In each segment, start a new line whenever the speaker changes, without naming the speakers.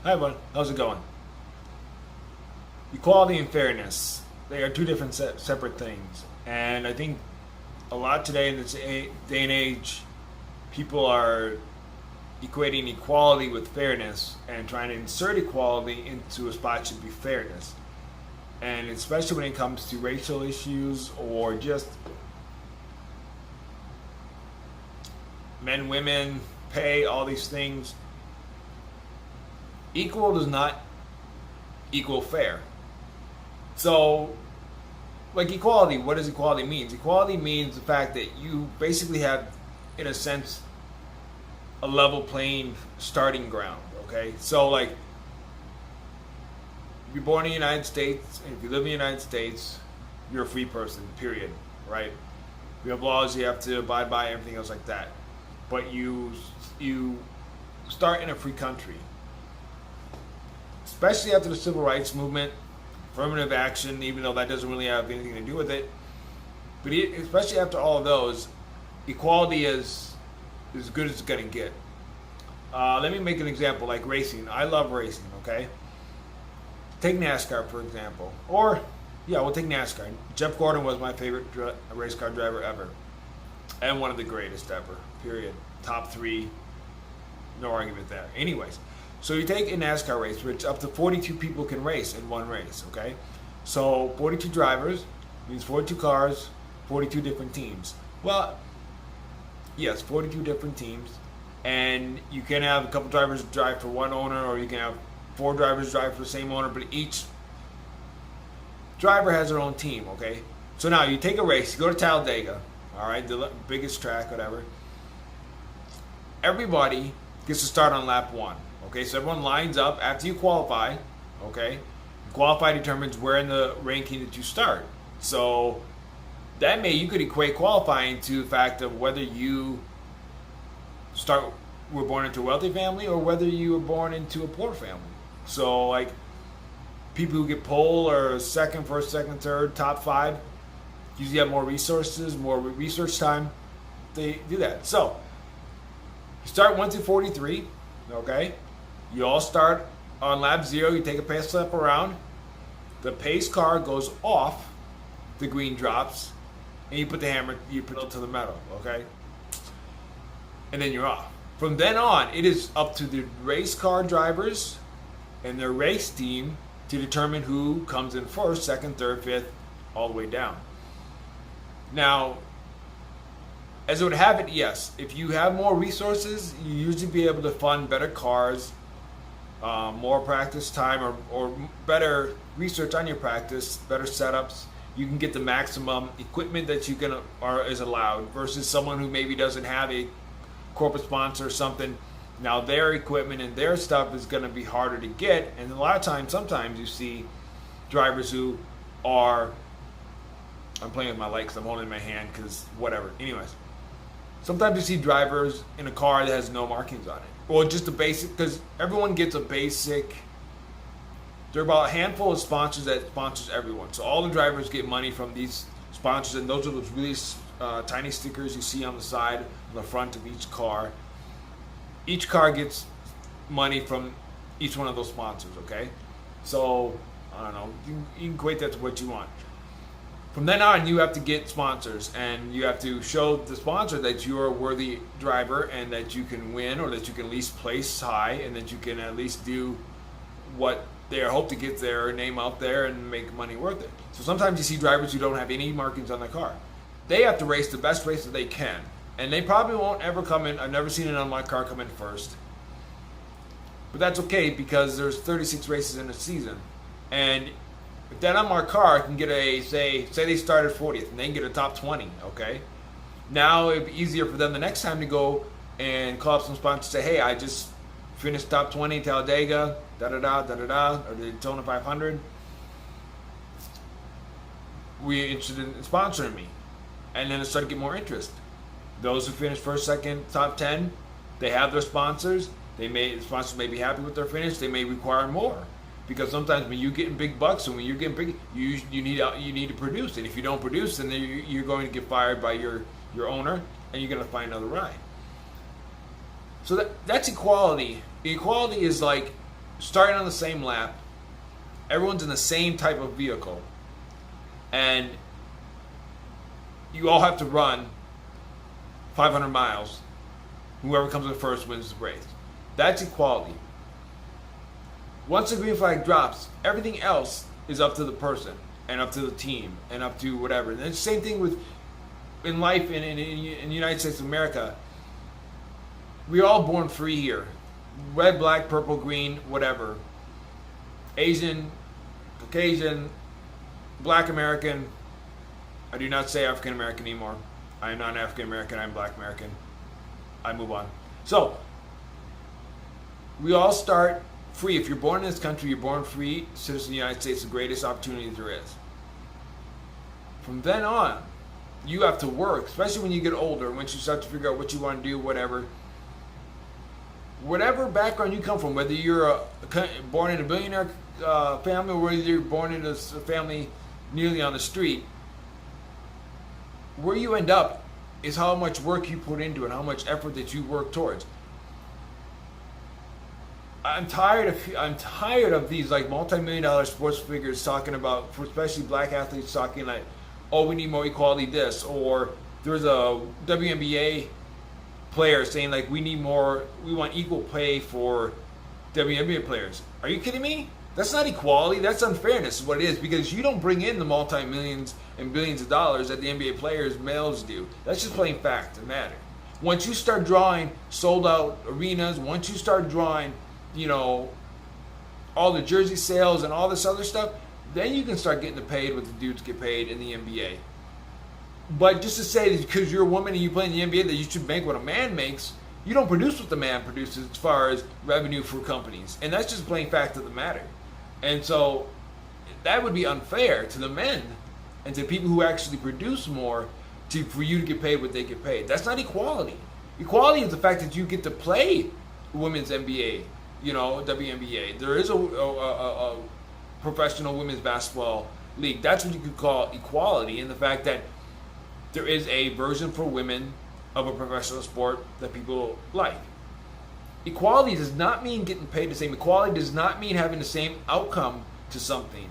Hi everyone, how's it going? Equality and fairness, they are two different separate things. And I think a lot today in this day and age, people are equating equality with fairness and trying to insert equality into a spot should be fairness. And especially when it comes to racial issues or just men, women, pay, all these things, equal does not equal fair. So, like equality, what does equality mean? Equality means the fact that you basically have, in a sense, a level playing starting ground. Okay, so like, if you're born in the United States, and if you live in the United States, you're a free person. Period. Right? You have laws you have to abide by, everything else like that. But you start in a free country, especially after the civil rights movement. Affirmative action, even though that doesn't really have anything to do with it. But especially after all of those, equality is as good as it's going to get. Let me make an example, like racing. I love racing, okay? Take NASCAR, for example. Or, yeah, we'll take NASCAR. Jeff Gordon was my favorite race car driver ever. And one of the greatest ever, period. Top three, no argument there. Anyways. So you take a NASCAR race, which up to 42 people can race in one race, okay? So 42 drivers means 42 cars, 42 different teams. Well, yes, 42 different teams. And you can have a couple drivers drive for one owner, or you can have 4 drivers drive for the same owner, but each driver has their own team, okay? So now you take a race, you go to Talladega, all right, the biggest track, whatever. Everybody gets to start on lap 1. Okay, so everyone lines up after you qualify. Okay, qualify determines where in the ranking that you start. So that you could equate qualifying to the fact of whether you were born into a wealthy family or whether you were born into a poor family. So like people who get pole or second, first, second, third, top 5 usually have more resources, more research time. They do that. So you start 1 through 43. Okay. You all start on lap 0. You take a pace lap around. The pace car goes off. The green drops, and you put the hammer. You put it to the metal. Okay, and then you're off. From then on, it is up to the race car drivers and their race team to determine who comes in first, second, third, fifth, all the way down. Now, as it would have it, yes, if you have more resources, you usually be able to fund better cars. More practice time or better research on your practice, better setups. You can get the maximum equipment that you can is allowed versus someone who maybe doesn't have a corporate sponsor or something. Now their equipment and their stuff is going to be harder to get, and a lot of times, sometimes you see drivers who are. I'm playing with my light because I'm holding my hand because whatever. Anyways, sometimes you see drivers in a car that has no markings on it. Well, just a basic, because everyone gets a basic. There are about a handful of sponsors that sponsors everyone. So all the drivers get money from these sponsors, and those are those really tiny stickers you see on the side, on the front of each car. Each car gets money from each one of those sponsors, okay? So, I don't know, you can equate that to what you want. From then on, you have to get sponsors, and you have to show the sponsor that you're a worthy driver and that you can win, or that you can at least place high, and that you can at least do what they hope to get their name out there and make money worth it. So sometimes you see drivers who don't have any markings on their car. They have to race the best race that they can, and they probably won't ever come in. I've never seen an unmarked car come in first. But that's okay because there's 36 races in a season, and if that unmarked car can get say they started 40th and they can get a top 20, okay? Now it'd be easier for them the next time to go and call up some sponsors and say, hey, I just finished top 20 Talladega, da-da-da, or the Daytona 500. We're interested in sponsoring me. And then it started to get more interest. Those who finished first, second, top 10, they have their sponsors. The sponsors may be happy with their finish. They may require more. Because sometimes when you're getting big bucks and when you're getting big, you need to produce. And if you don't produce, then you're going to get fired by your owner, and you're going to find another ride. So that's equality. Equality is like starting on the same lap, everyone's in the same type of vehicle, and you all have to run 500 miles. Whoever comes in first wins the race. That's equality. Once the green flag drops, everything else is up to the person and up to the team and up to whatever. And it's the same thing with in life in the United States of America. We're all born free here. Red, black, purple, green, whatever. Asian, Caucasian, Black American. I do not say African American anymore. I am not African American, I'm Black American. I move on. So, we all start free. If you're born in this country, you're born free, citizen of the United States, the greatest opportunity there is. From then on, you have to work, especially when you get older, once you start to figure out what you want to do, whatever. Whatever background you come from, whether you're born in a billionaire family or whether you're born in a family nearly on the street, where you end up is how much work you put into it, how much effort that you work towards. I'm tired of these like multi-million-dollar sports figures talking about, for especially black athletes, talking like, oh, we need more equality this, or there's a WNBA player saying like we want equal pay for WNBA players. Are you kidding me? That's not equality, that's unfairness is what it is, because you don't bring in the multi-millions and billions of dollars that the NBA players, males do. That's just plain fact of the matter. Once you start drawing sold out arenas, once you start drawing, all the jersey sales and all this other stuff, then you can start getting paid what the dudes get paid in the NBA. But just to say that because you're a woman and you play in the NBA that you should make what a man makes, you don't produce what the man produces as far as revenue for companies. And that's just plain fact of the matter. And so that would be unfair to the men and to people who actually produce more for you to get paid what they get paid. That's not equality. Equality is the fact that you get to play women's NBA, WNBA. There is a professional women's basketball league. That's what you could call equality, in the fact that there is a version for women of a professional sport that people like. Equality does not mean getting paid the same. Equality does not mean having the same outcome to something.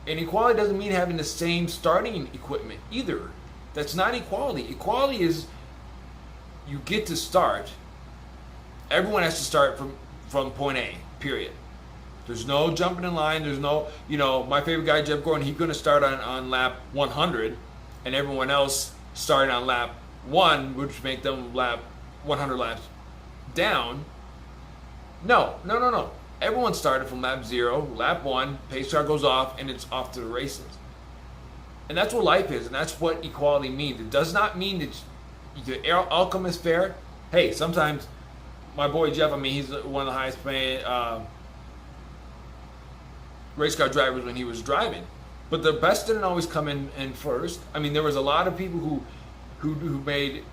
And equality doesn't mean having the same starting equipment either. That's not equality. Equality is you get to start. Everyone has to start from point A, period. There's no jumping in line. There's no, my favorite guy, Jeff Gordon, he's going to start on lap 100, and everyone else starting on lap 1, which make them lap 100 laps down. No. Everyone started from lap 0, lap 1, pace car goes off, and it's off to the races. And that's what life is, and that's what equality means. It does not mean that the outcome is fair. Hey, sometimes my boy Jeff, he's one of the highest paid race car drivers when he was driving. But the best didn't always come in first. There was a lot of people who made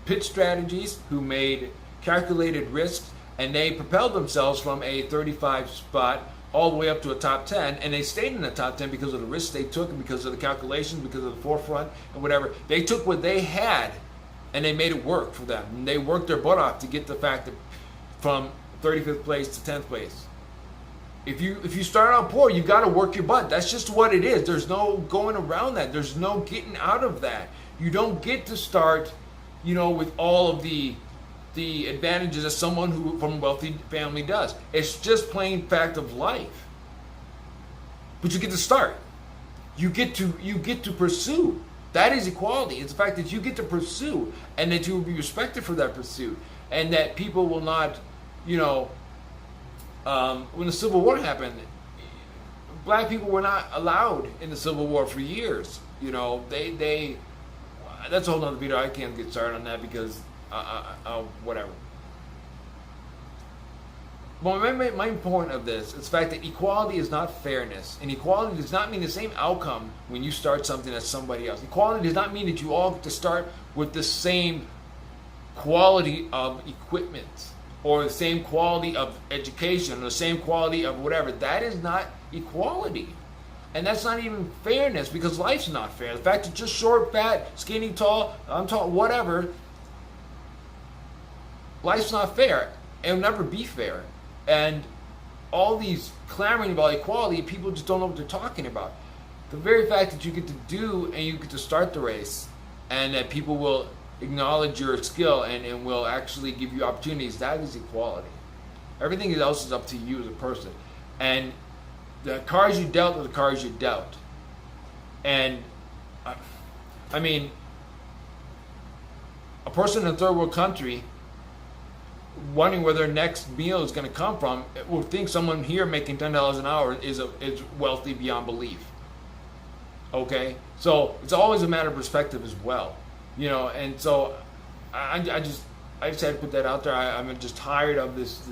pitch strategies, who made calculated risks, and they propelled themselves from a 35 spot all the way up to a top 10, and they stayed in the top 10 because of the risks they took and because of the calculations, because of the forefront and whatever. They took what they had and they made it work for them. And they worked their butt off to get the fact that from 35th place to 10th place. If you start out poor, you got to work your butt. That's just what it is. There's no going around that. There's no getting out of that. You don't get to start, with all of the advantages that someone who from a wealthy family does. It's just plain fact of life. But you get to start. You get to pursue. That is equality. It's the fact that you get to pursue, and that you will be respected for that pursuit, and that people will not, when the Civil War happened, black people were not allowed in the Civil War for years. They that's a whole nother video. I can't get started on that because whatever. But my main point of this is the fact that equality is not fairness. And equality does not mean the same outcome when you start something as somebody else. Equality does not mean that you all get to start with the same quality of equipment or the same quality of education or the same quality of whatever. That is not equality. And that's not even fairness, because life's not fair. The fact that you're short, fat, skinny, tall, I'm tall, whatever, life's not fair. It'll never be fair. And all these clamoring about equality, people just don't know what they're talking about. The very fact that you get to do and you get to start the race, and that people will acknowledge your skill and will actually give you opportunities, that is equality. Everything else is up to you as a person. And the cards you dealt are the cards you dealt. And I mean, a person in a third world country wondering where their next meal is going to come from will think someone here making $10 an hour is wealthy beyond belief. Okay, so it's always a matter of perspective as well, you know. And so I just had to put that out there. I'm just tired of this,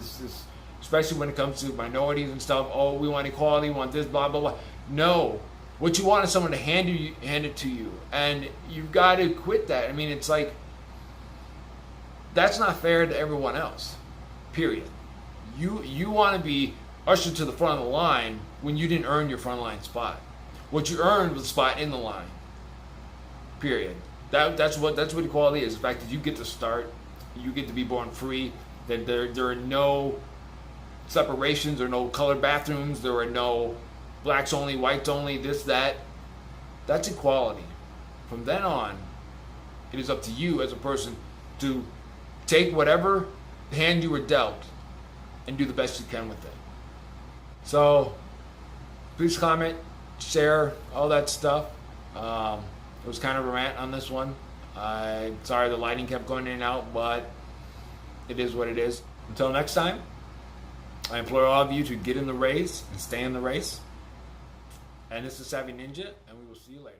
especially when it comes to minorities and stuff. Oh, we want equality, we want this, blah blah blah. No, what you want is someone to hand it to you, and you've got to quit that. I mean, it's like, that's not fair to everyone else. Period. You want to be ushered to the front of the line when you didn't earn your front line spot. What you earned was a spot in the line. Period. That's what equality is. The fact that you get to start, you get to be born free. That there are no separations, there are no colored bathrooms, there are no blacks only, whites only, this, that. That's equality. From then on, it is up to you as a person to take whatever hand you were dealt and do the best you can with it. So, please comment, share, all that stuff. It was kind of a rant on this one. I'm sorry the lighting kept going in and out, but it is what it is. Until next time, I implore all of you to get in the race and stay in the race. And this is Savvy Ninja, and we will see you later.